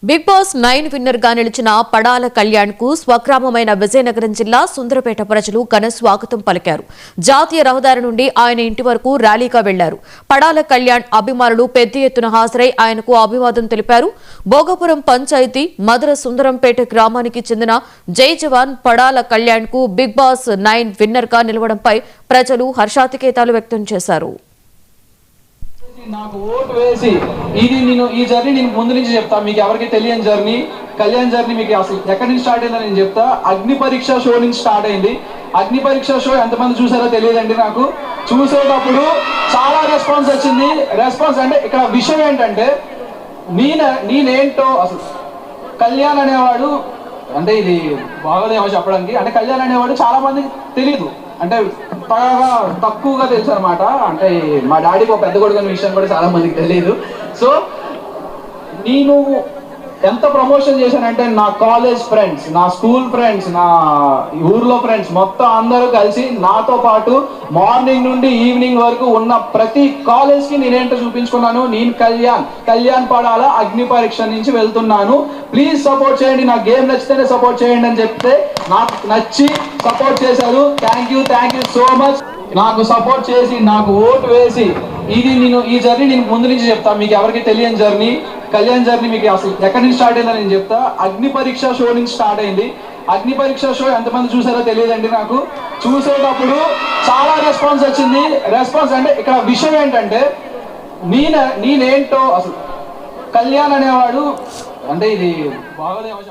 Big boss 9 winner గా నిలిచిన పడాల కళ్యాణ్ కు స్వగ్రామమైన విజయనగరం జిల్లా సుందరపేట ప్రజలు ఘన స్వాగతం పలికారు. జాతీయ రహదారి నుండి ఆయన ఇంటి వరకు ర్యాలీగా వెళ్లారు. పడాల కళ్యాణ్ అభిమానులు పెద్ద ఎత్తున హాజరై ఆయనకు అభివాదం తెలిపారు. భోగపురం పంచాయతీ మధుర సుందరంపేట గ్రామానికి చెందిన జై జవాన్ పడాల కళ్యాణ్ కు బిగ్ బాస్ 9 విన్నర్ గా నిలవడంపై ప్రజలు హర్షాతికేతాలు వ్యక్తం చేశారు. నాకు ఓటు వేసి ఇది నేను ఈ జర్నీ నేను ముందు నుంచి చెప్తా. మీకు ఎవరికి తెలియని జర్నీ కళ్యాణ్ జర్నీ మీకు అసలు ఎక్కడి నుంచి స్టార్ట్ అయిందని నేను చెప్తా. అగ్ని పరీక్ష షో నుంచి స్టార్ట్ అయింది. అగ్ని పరీక్ష షో ఎంతమంది చూసారో తెలియదండి. నాకు చూసేటప్పుడు చాలా రెస్పాన్స్ వచ్చింది. రెస్పాన్స్ అంటే ఇక్కడ విషయం ఏంటంటే నేనేంటో అసలు కళ్యాణ్ అనేవాడు అంటే ఇది బాగోదేమో చెప్పడానికి. అంటే కళ్యాణ్ అనేవాడు చాలా మందికి తెలియదు, అంటే బాగా తక్కువగా తెలుసు అనమాట. అంటే మా డాడీకి ఒక పెద్ద కొడుకు అనే విషయం కూడా చాలా మందికి తెలియదు. సో నేను ఎంత ప్రమోషన్ చేశానంటే నా కాలేజ్ ఫ్రెండ్స్, నా స్కూల్ ఫ్రెండ్స్, నా ఊర్లో ఫ్రెండ్స్ మొత్తం అందరూ కలిసి నాతో పాటు మార్నింగ్ నుండి ఈవినింగ్ వరకు ఉన్న ప్రతి కాలేజ్కి నేనేంటో చూపించుకున్నాను. నేను కళ్యాణ్ పడాల అగ్ని పరీక్ష నుంచి వెళ్తున్నాను, ప్లీజ్ సపోర్ట్ చేయండి, నా గేమ్ నచ్చితేనే సపోర్ట్ చేయండి అని చెప్తే నాకు నచ్చి సపోర్ట్ చేశారు. Thank you so much. నాకు సపోర్ట్ చేసి నాకు ఓటు వేసి ఇది నేను ఈ జర్నీ నేను ముందు నుంచి చెప్తా. మీకు ఎవరికి తెలియని జర్నీ కళ్యాణ్ జర్నీ మీకు అసలు ఎక్కడి నుంచి స్టార్ట్ అయిందని నేను చెప్తా. అగ్ని పరీక్ష షో నుంచి స్టార్ట్ అయింది. అగ్ని పరీక్ష షో ఎంతమంది చూసారో తెలియదండి. నాకు చూసేటప్పుడు చాలా రెస్పాన్స్ వచ్చింది. రెస్పాన్స్ అంటే ఇక్కడ విషయం ఏంటంటే నేనేంటో అసలు కళ్యాణ్ అనేవాడు అంటే ఇది బాగోదేమో